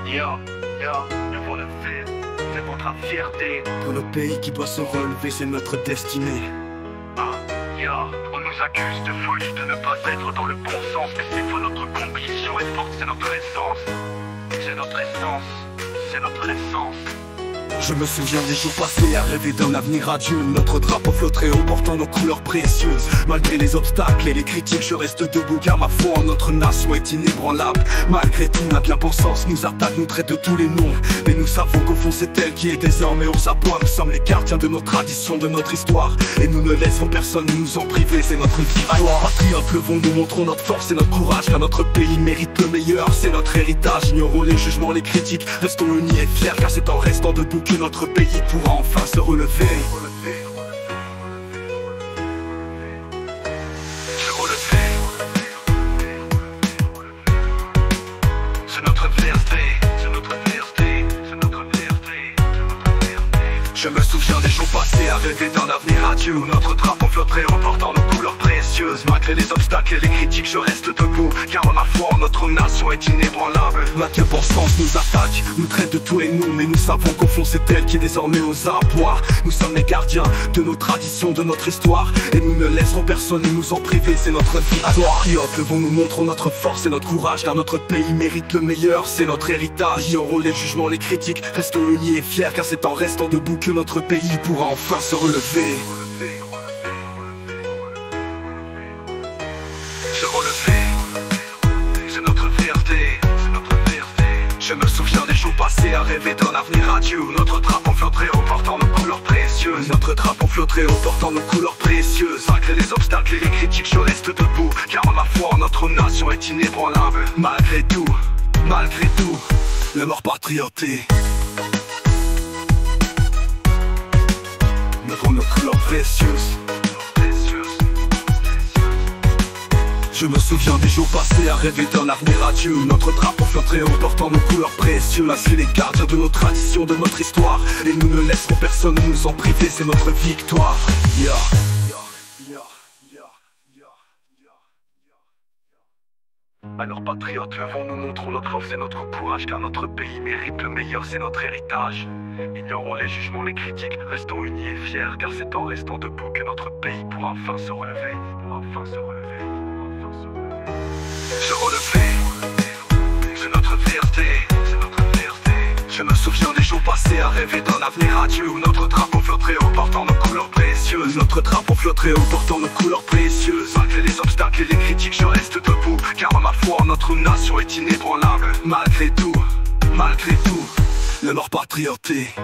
Yo, nous devons le faire, c'est votre fierté. Pour le pays qui doit se relever, c'est notre destinée. On nous accuse de folie, de ne pas être dans le bon sens. Mais c'est faux, notre conviction est forte, c'est notre essence. C'est notre essence, c'est notre essence. Je me souviens des jours passés à rêver d'un avenir radieux. Notre drapeau flotterait haut portant nos couleurs précieuses. Malgré les obstacles et les critiques, je reste debout car ma foi en notre nation est inébranlable. Malgré tout, la bien-pensance nous attaque, nous traite de tous les noms. Mais nous savons qu'au fond c'est elle qui est désormais aux abois. Nous sommes les gardiens de nos traditions, de notre histoire. Et nous ne laisserons personne nous en priver, c'est notre victoire. Patriotes, levons-nous, montrons notre force et notre courage. Car notre pays mérite le meilleur, c'est notre héritage. Ignorons les jugements, les critiques, restons unis et fiers. Car c'est en restant debout que notre pays pourra enfin se relever. C'est notre fierté, c'est notre fierté, c'est notre fierté, c'est notre fierté. Je me souviens des jours passés à rêver d'un avenir radieux où notre drapeau flotterait en portant nos couleurs précieuses. Malgré les obstacles et les critiques, je reste debout car ma foi en notre nation est inébranlable. La bien-pensance nous attaque, nous traite de tous les noms. Mais nous savons qu'au fond c'est elle qui est désormais aux abois. Nous sommes les gardiens de nos traditions, de notre histoire. Et nous ne laisserons personne nous en priver, c'est notre victoire. Levons-nous, montrons notre force et notre courage. Car notre pays mérite le meilleur, c'est notre héritage. Ignorons les jugements, les critiques, restons unis et fiers. Car c'est en restant debout que notre pays pourra enfin se relever. C'est notre fierté, c'est notre fierté. Je me souviens des jours passés à rêver d'un avenir radieux où notre drapeau flotterait haut portant nos couleurs précieuses. Notre drapeau flotterait haut portant nos couleurs précieuses. Malgré les obstacles et les critiques, je reste debout car ma foi en notre nation est inébranlable. Malgré tout, le mort patrioté. Nos couleurs précieuses. Je me souviens des jours passés à rêver d'un avenir radieux où notre drapeau flotterait haut portant nos couleurs précieuses. C'est les gardiens de nos traditions, de notre histoire. Et nous ne laisserons personne nous en priver, c'est notre victoire. Alors patriotes, levons-nous, montrons notre force et notre courage. Car notre pays mérite le meilleur, c'est notre héritage. Ignorons les jugements, les critiques, restons unis et fiers. Car c'est en restant debout que notre pays pourra enfin se relever. Se relever, c'est notre fierté, c'est notre fierté. Je me souviens des jours passés à rêver d'un avenir radieux où notre drapeau flotterait haut portant nos couleurs précieuses. Notre drapeau flotterait haut portant nos couleurs précieuses. Malgré les obstacles et les critiques, je reste debout car ma foi en notre nation est inébranlable. Malgré tout, le mort patrioté.